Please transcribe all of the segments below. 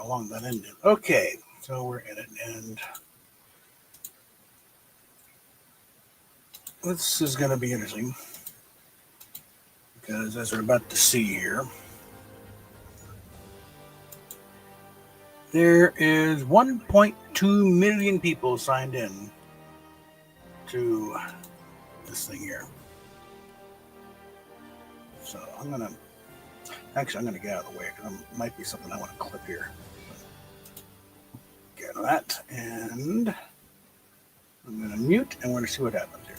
how long that ended. Okay, so we're in it, and this is going to be interesting because, as we're about to see here, there is 1.2 million people signed in to this thing here. So I'm gonna get out of the way because there might be something I want to clip here. Get out of that, and I'm gonna mute, and we're gonna see what happens here.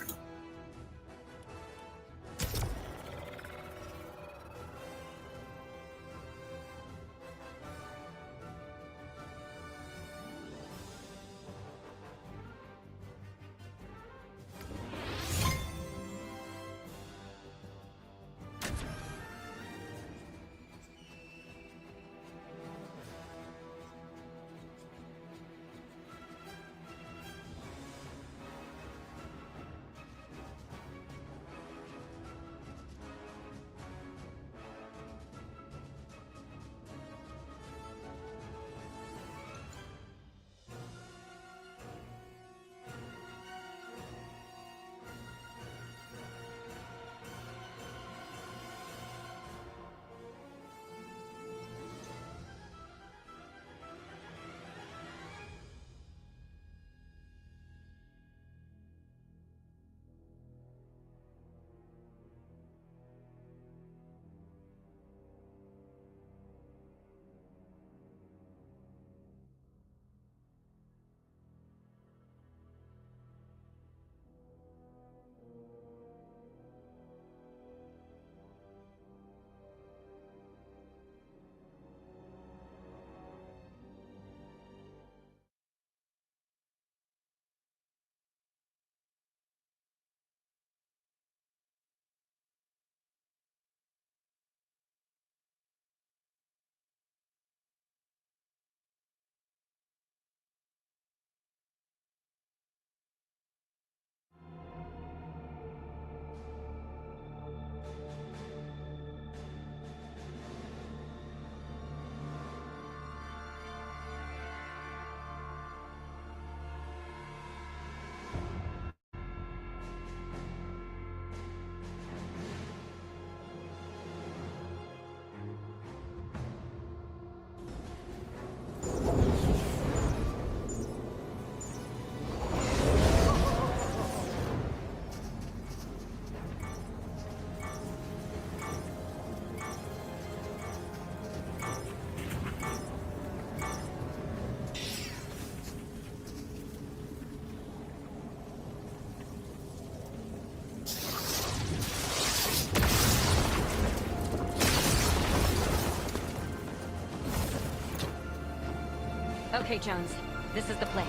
Okay, Jones. This is the place.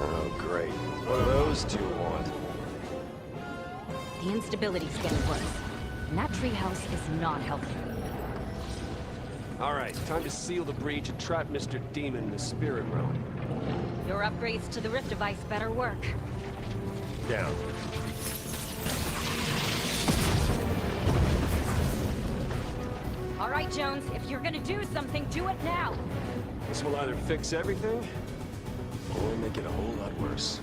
Oh, great. What do those two want? The instability's getting worse. And that treehouse is not helping. All right, time to seal the breach and trap Mr. Demon in the spirit realm. Your upgrades to the Rift device better work. Down. All right, Jones. If you're gonna do something, do it now. This will either fix everything, or make it a whole lot worse.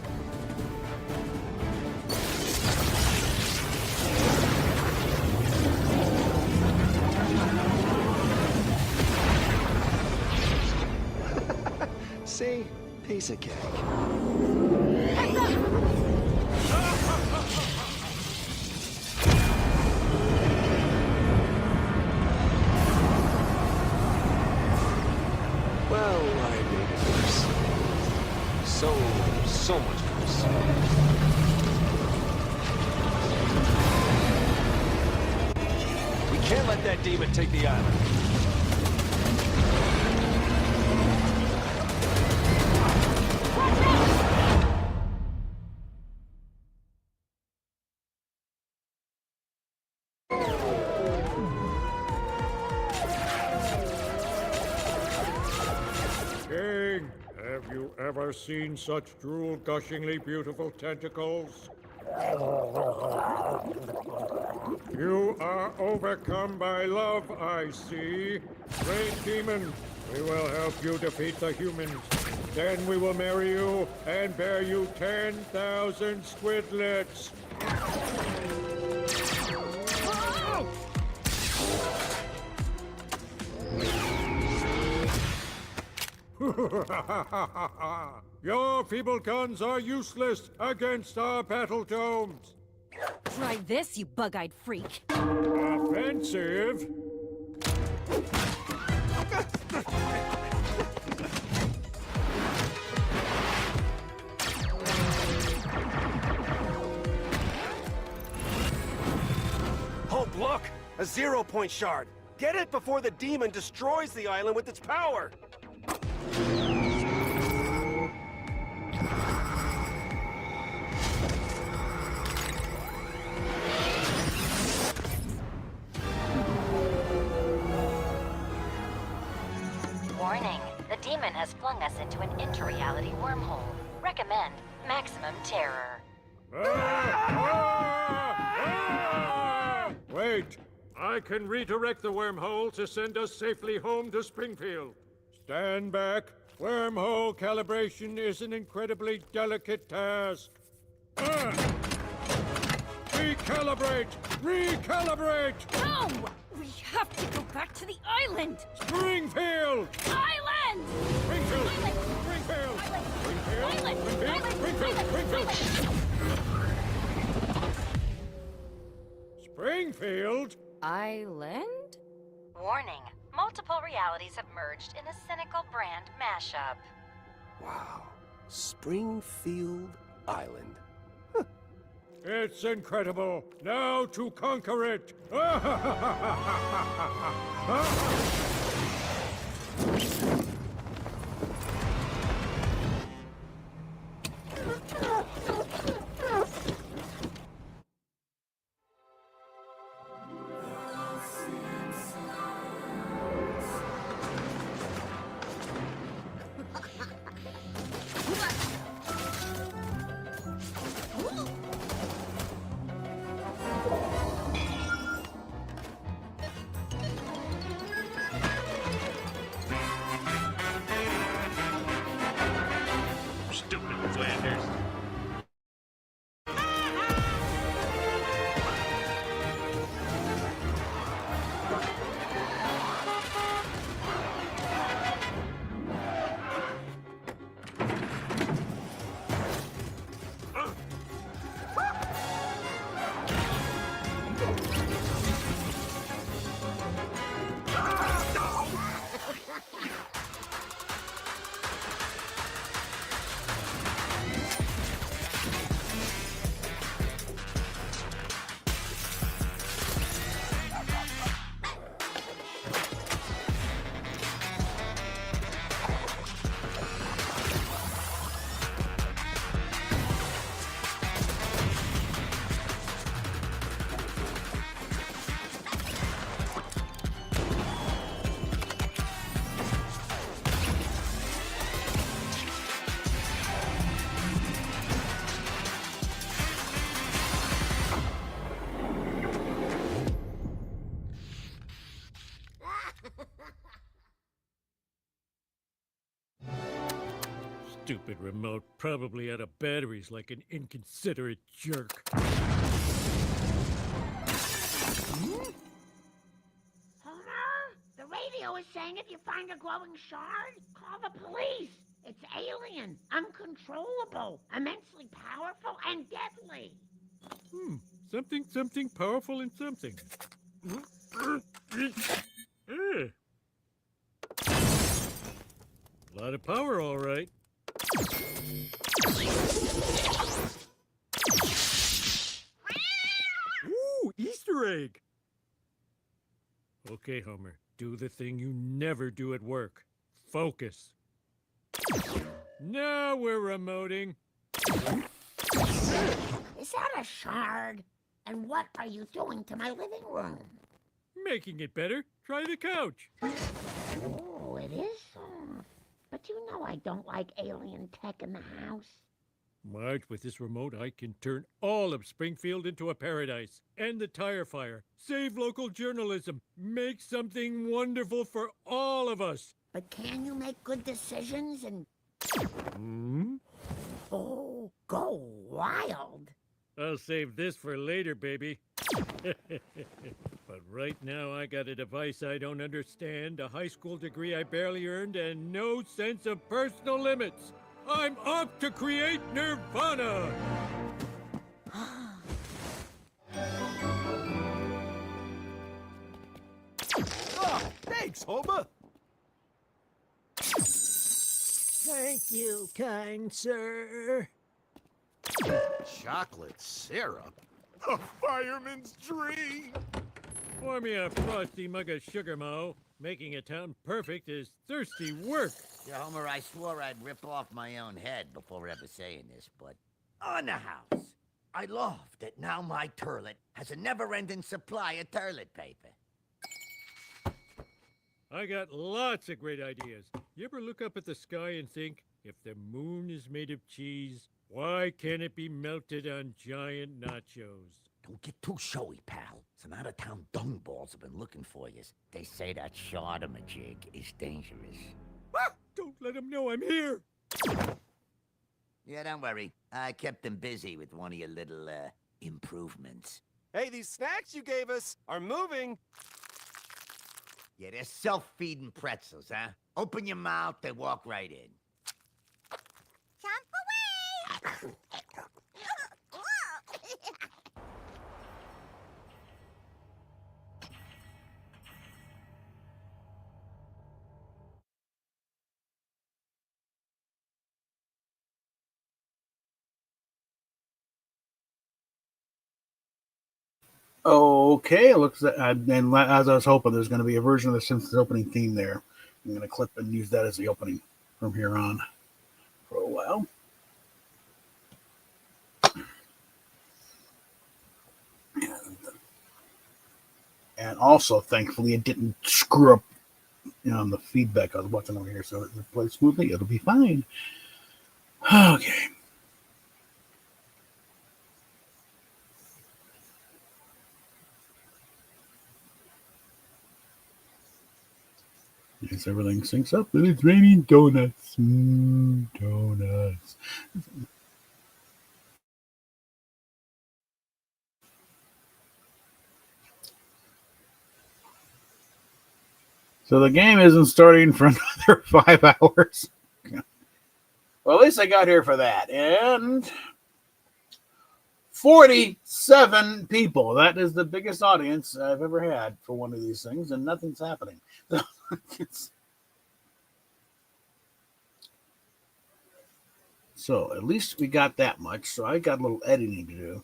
See? Piece of cake. Well, I made it worse. So much worse. We can't let that demon take the island. King, have you ever seen such drool-gushingly beautiful tentacles? You are overcome by love, I see. Great demon, We will help you defeat the humans. Then we will marry you and bear you 10,000 squidlets. Your feeble guns are useless against our battle domes. Try this, you bug-eyed freak. Offensive? Hope, look! A 0-point shard! Get it before the demon destroys the island with its power! Warning, the demon has flung us into an inter-reality wormhole. Recommend maximum terror. Wait! I can redirect the wormhole to send us safely home to Springfield. Stand back. Wormhole calibration is an incredibly delicate task. Recalibrate! Recalibrate! No! We have to go back to the island! Springfield! Island! Springfield! Island! Springfield! Island! Springfield! Island! Springfield! Island! Springfield! Island! Springfield! Springfield? Island? Warning, multiple realities have merged in a cynical brand mashup. Wow. Springfield Island. It's incredible. Now to conquer it. Stupid Flanders. Stupid remote, probably out of batteries like an inconsiderate jerk. Homer, the radio is saying if you find a glowing shard, call the police. It's alien, uncontrollable, immensely powerful, and deadly. Something powerful and something. Lot of power, all right. Ooh, Easter egg! Okay, Homer, do the thing you never do at work. Focus. Now we're remoting. Is that a shard? And what are you doing to my living room? Making it better. Try the couch. Oh, it is soft. But you know I don't like alien tech in the house. Marge, with this remote, I can turn all of Springfield into a paradise. End the tire fire. Save local journalism. Make something wonderful for all of us. But can you make good decisions and, oh, go wild? I'll save this for later, baby. But right now I got a device I don't understand, a high school degree I barely earned, and no sense of personal limits. I'm off to create Nirvana! Oh, thanks, Homer. Thank you, kind sir. Chocolate syrup? A fireman's dream! Pour me a frosty mug of sugar, Mo. Making a town perfect is thirsty work. Yeah, Homer, I swore I'd rip off my own head before ever saying this, but on the house, I love that now my toilet has a never-ending supply of toilet paper. I got lots of great ideas. You ever look up at the sky and think, if the moon is made of cheese, why can't it be melted on giant nachos? Don't get too showy, pal. Some out-of-town dungballs have been looking for you. They say that jig is dangerous. Ah, don't let them know I'm here! Yeah, don't worry. I kept them busy with one of your little, improvements. Hey, these snacks you gave us are moving. Yeah, they're self-feeding pretzels, huh? Open your mouth, they walk right in. Jump away! Okay, it looks like, and as I was hoping, there's going to be a version of the Simpsons opening theme there. I'm going to clip and use that as the opening from here on for a while. And also, thankfully, it didn't screw up on the feedback I was watching over here, so it plays smoothly. It'll be fine. Okay. Yes, everything syncs up, and it's raining donuts. Donuts. So the game isn't starting for another 5 hours. Well, at least I got here for that. And 47 people. That is the biggest audience I've ever had for one of these things, and nothing's happening. So at least we got that much. So I got a little editing to do.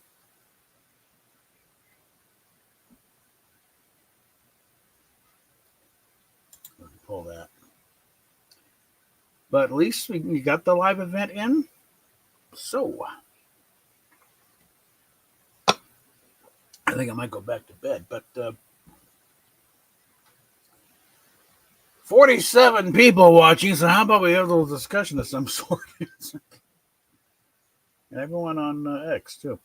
Pull that. But at least we got the live event in. So I think I might go back to bed. But 47 people watching. So how about we have a little discussion of some sort? And everyone on X too.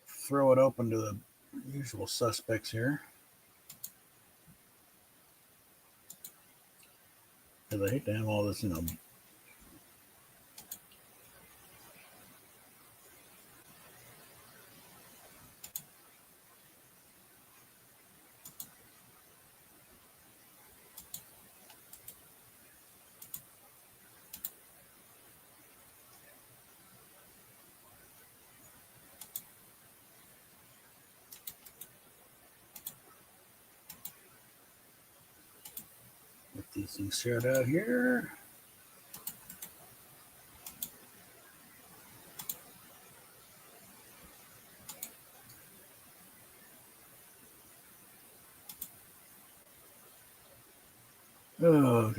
Throw it open to the usual suspects here. Because I hate to have all this, get these things shared out here. Oh,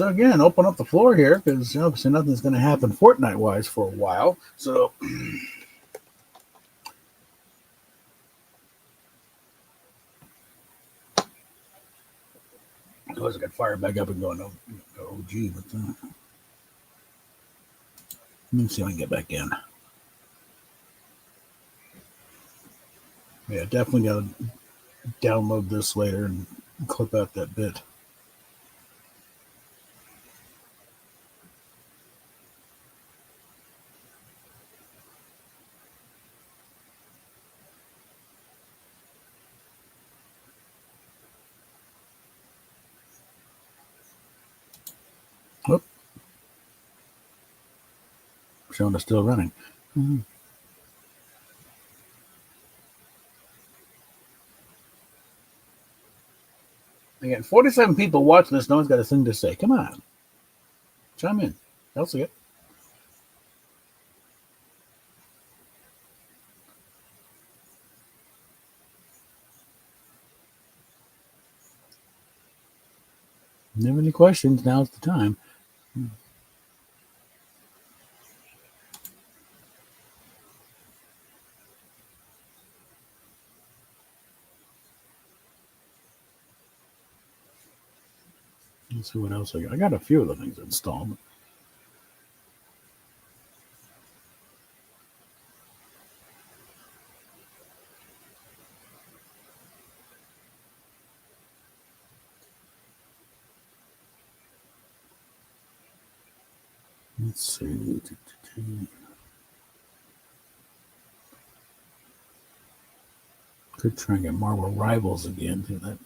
let's again open up the floor here because obviously nothing's going to happen Fortnite wise for a while. So, otherwise, I got fired back up and going, oh, gee, but let me see if I can get back in. Yeah, definitely got to download this later and clip out that bit. Whoop. Showing it's still running. Again, 47 people watching this. No one's got a thing to say. Come on. Chime in. I'll see it. If you have any questions, now's the time. Let's see what else I got. I got a few of the things installed. Let's see. Could try and get Marvel Rivals again. Do that.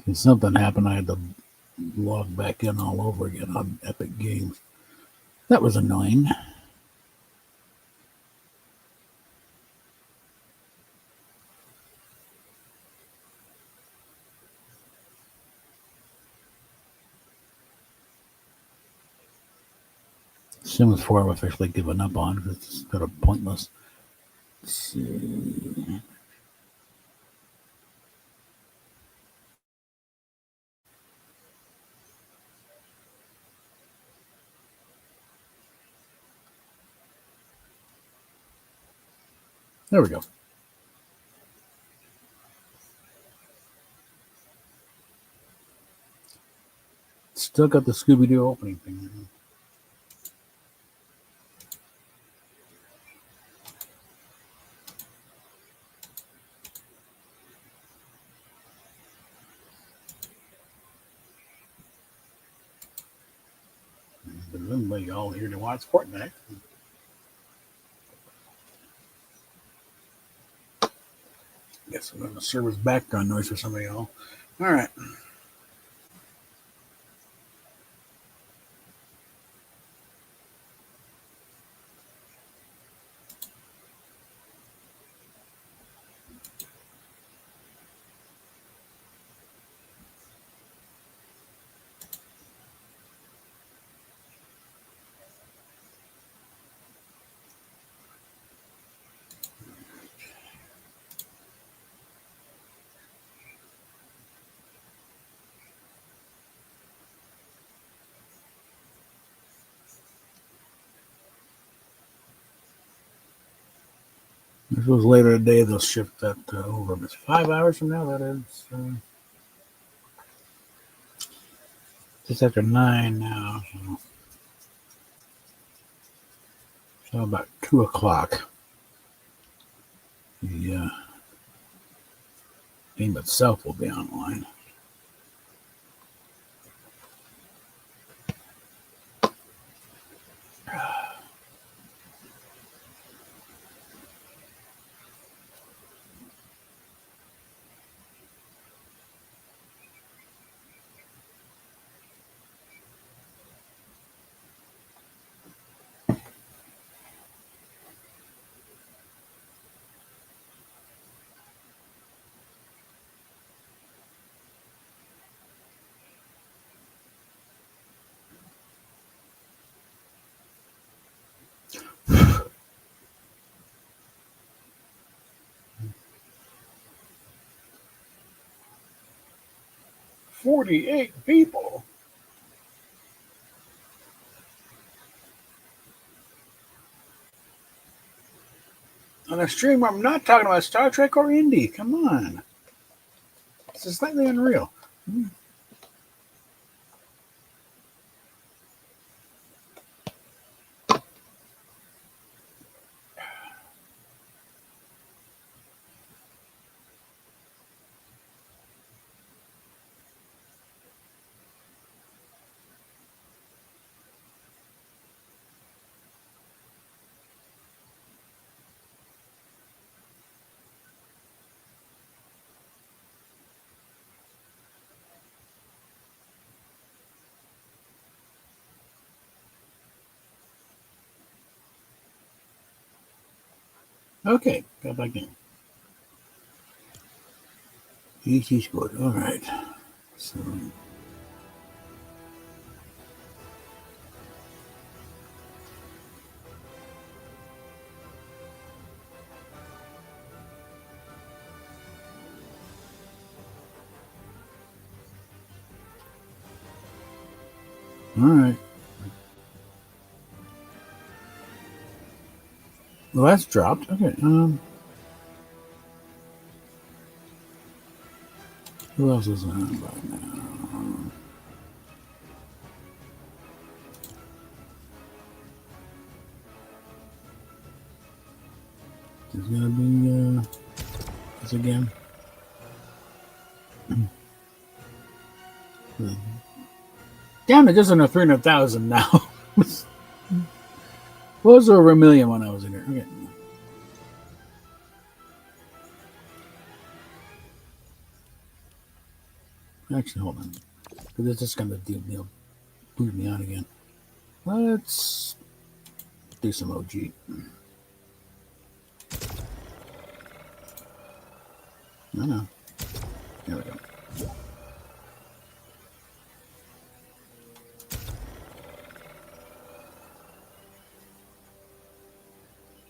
If something happened, I had to log back in all over again on Epic Games. That was annoying. Sims 4 I've officially given up on because it's sort of pointless. Let's see. There we go. Still got the Scooby-Doo opening thing. Everybody all here to watch Fortnite. Guess we're going to serve background noise for somebody else. All right. If it was later today, they'll shift that over. It's 5 hours from now. That is just after 9 now. So about 2 o'clock. The game itself will be online. 48 people. On a stream where I'm not talking about Star Trek or indie. Come on. This is slightly unreal. Okay, got back in. Easy squad. All right. So. All right. Well, that's dropped. Okay. Who else is on right now? There's gonna be this again. Damn it! Just under 300,000 now. Was over a million when I was in here. Okay. Actually, hold on. Because it's just gonna boot me out again. Let's do some OG. I know. There we go.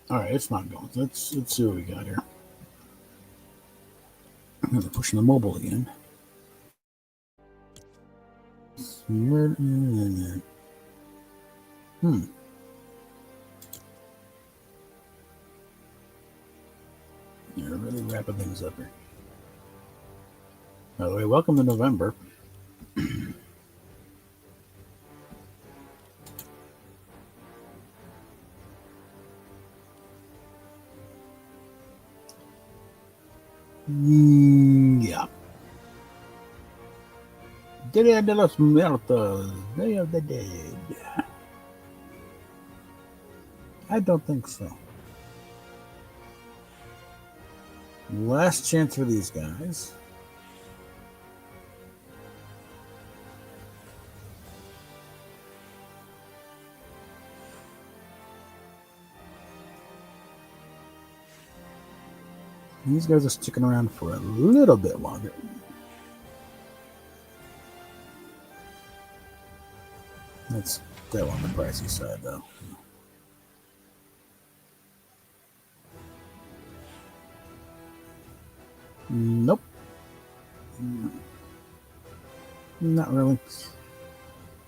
All right, it's not going. Let's see what we got here. I'm gonna push the mobile again. They're really wrapping things up here. By the way, welcome to November. Yeah. Dia de los Muertos, Day of the Dead. I don't think so. Last chance for these guys. These guys are sticking around for a little bit longer. That's still on the pricey side, though. Nope. Not really.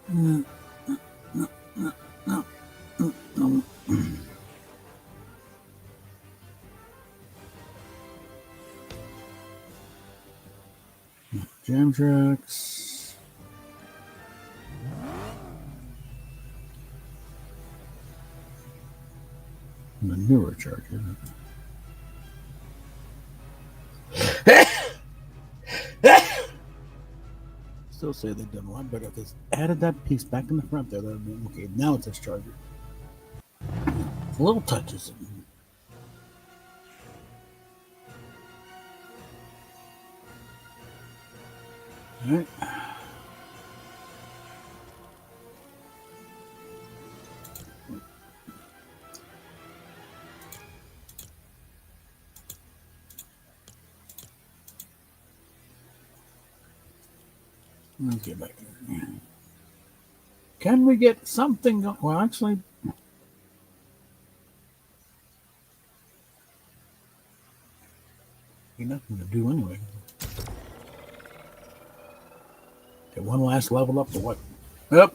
No. Jam trucks. The newer charger. Still say they've done a lot better if they added that piece back in the front there. That would be okay. Now it's this charger. Little touches. All right. Let's get back there. Can we get something going? Well, actually, be nothing to do anyway. Get one last level up to what? Yep.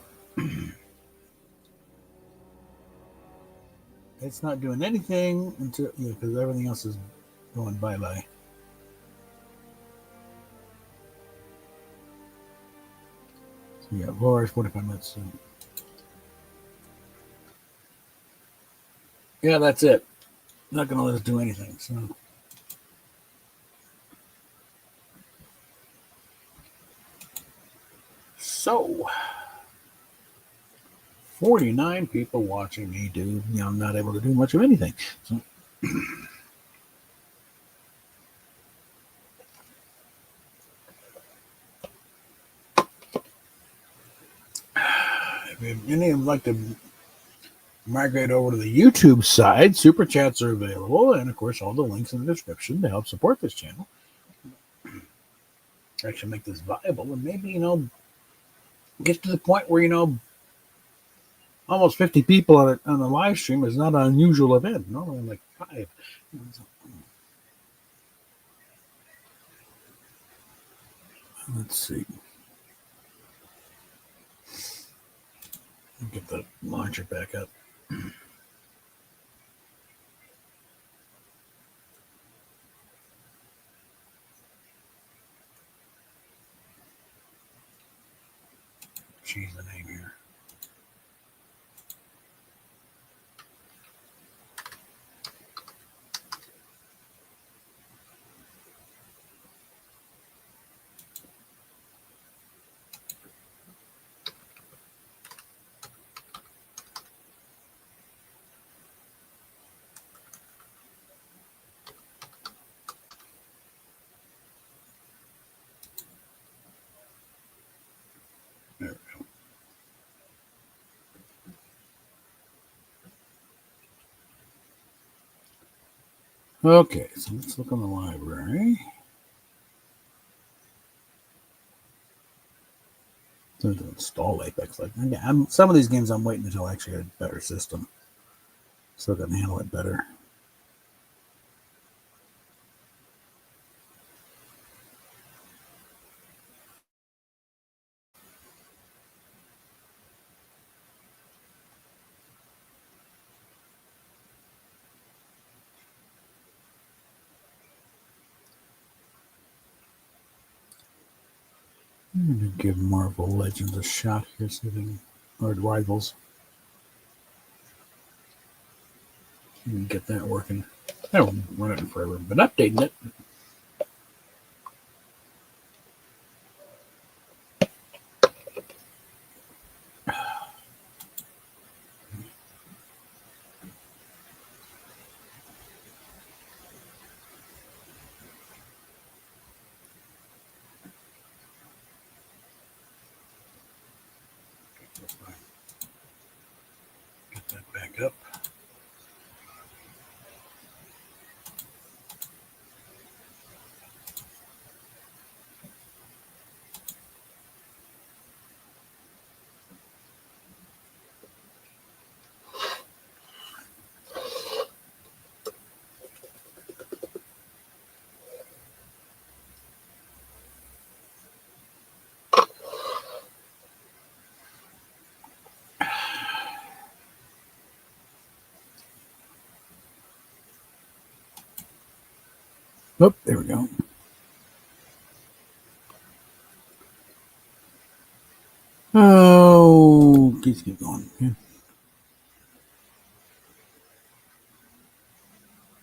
It's not doing anything until, because everything else is going bye-bye. So yeah, 4 hours, 45 minutes. Yeah, that's it. Not going to let us do anything. So 49 people watching me do, not able to do much of anything. So if any of you would like to migrate over to the YouTube side, super chats are available, and of course, all the links in the description to help support this channel. Actually, make this viable, and maybe get to the point where almost 50 people on a live stream is not an unusual event. Normally, like 5. Let's see. Get the launcher back up. Change the name here. There we go. Okay, so let's look on the library. To install Apex. Some of these games I'm waiting until I actually get a better system, so I can handle it better. I'm going to give Marvel Legends a shot here, see if we can, or Rivals. We can get that working. I don't run it forever, but updating it. Get that back up. Oh, there we go. Oh, keep going. Yeah.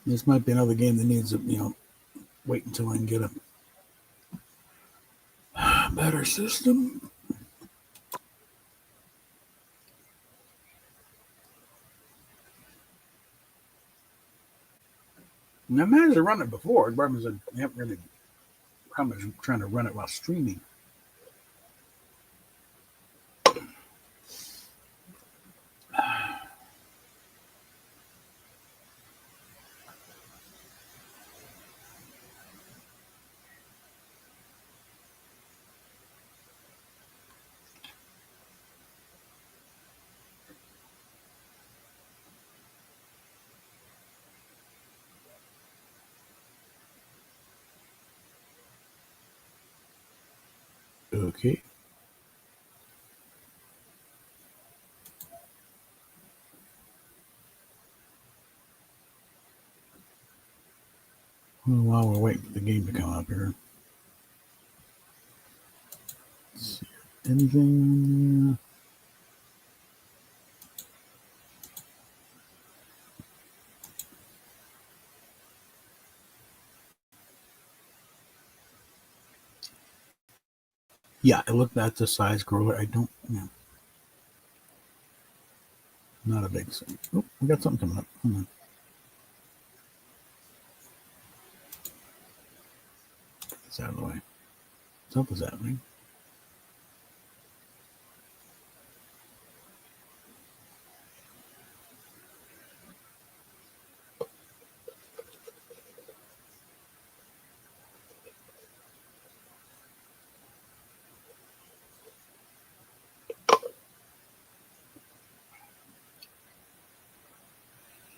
This might be another game that needs wait until I can get a better system. And I managed to run it before. The problem is I haven't really problem trying to run it while streaming. Okay. while we're waiting for the game to come up here. Let's see. Anything? Yeah, I looked at the size grower. I don't. Yeah, not a big thing. Oh, we got something coming up. Hold on. It's out of the way. Something's happening.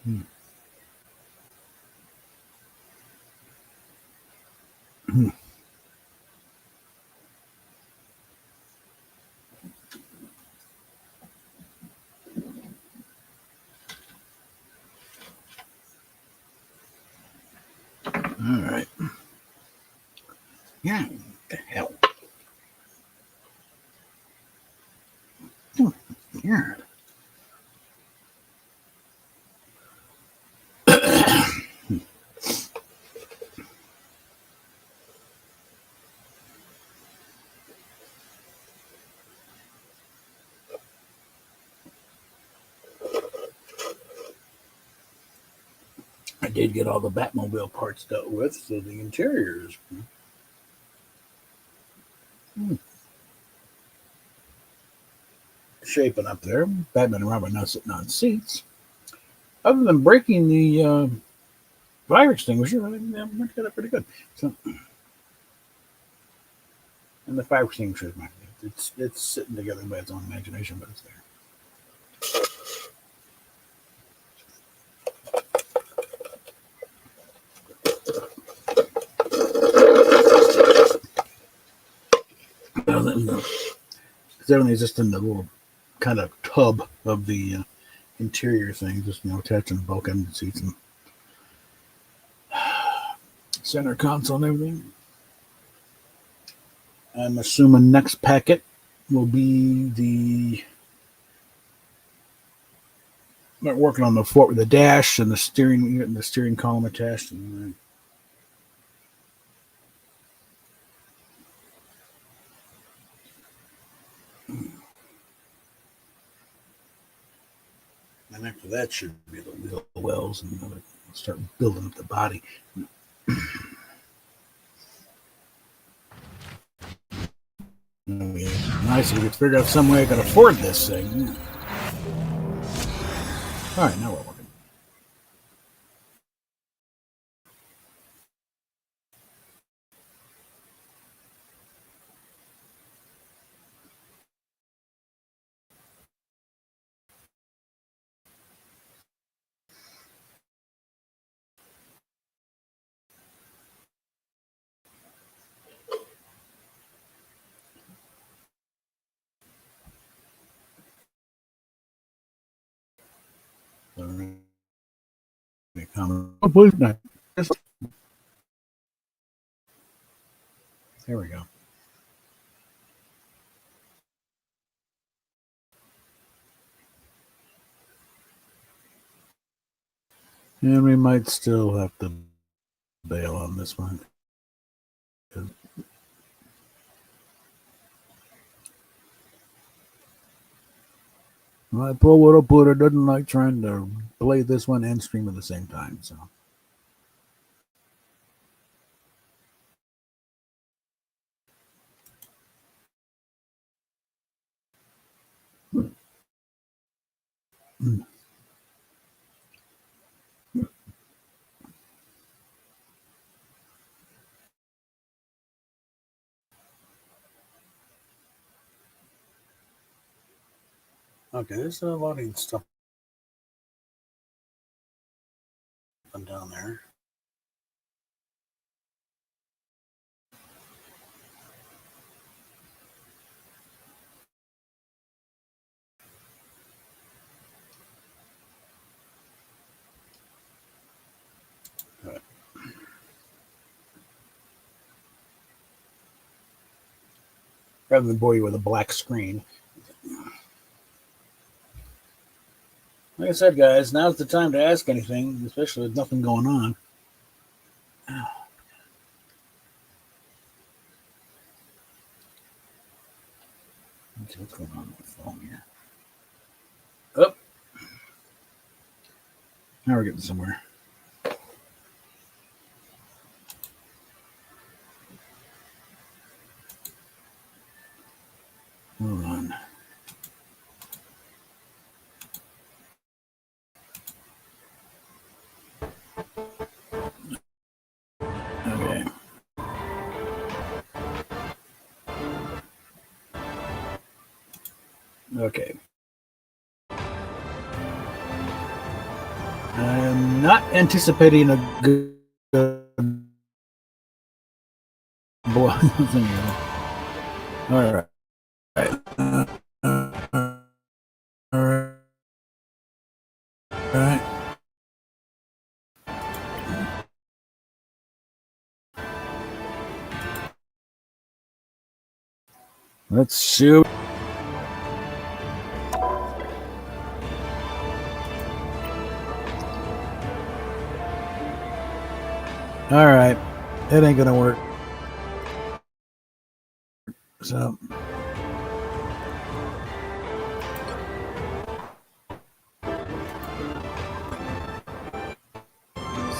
Hmm. All right. Yeah. What the hell? Oh, yeah. I did get all the Batmobile parts dealt with, so the interiors. Shaping up there. Batman and Robin now sitting on seats. Other than breaking the fire extinguisher, I think that went together pretty good. So, and the fire extinguisher, it's sitting together by its own imagination, but it's there. Because everything's just in the little kind of tub of the interior thing, just attaching the bulk end seats and center console and everything. I'm assuming next packet will be we're working on the fort with the dash and the steering column attached. And after that should be the wheel wells, and we'll start building up the body. Nice, we could figure out some way I can afford this thing. All right, now we're working. There we go. And we might still have to bail on this one. My poor little Buddha doesn't like trying to play this one and stream at the same time. So. Okay, there's a loading stuff down there. rather than bore you with a black screen. Like I said, guys, now's the time to ask anything, especially with nothing going on. Okay, what's going on with the phone here? Oh, now we're getting somewhere. Hold on. Okay. Okay. I'm not anticipating a good boy. All right. All right. Let's shoot. All right. It ain't gonna work. So.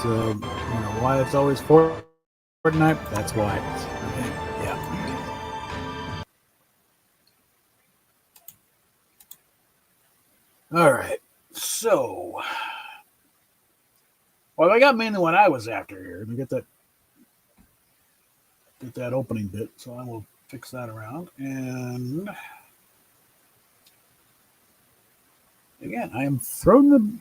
So, you know why it's always Fortnite? That's why. Okay. Yeah. All right. So, well, I got mainly what I was after here. Let me get that opening bit. So I will fix that around. And again, I am throwing the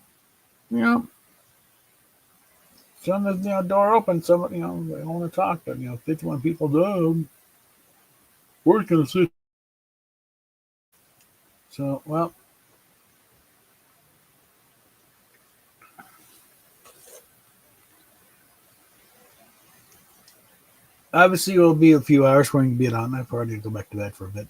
door open. So they don't want to talk, but 51 people do. We're gonna sit. So well. Obviously, it will be a few hours when you get on. I've already go back to bed for a bit.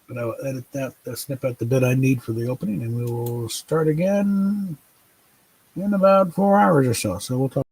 But I will edit that snip out the bit I need for the opening, and we will start again in about 4 hours or so. So we'll talk.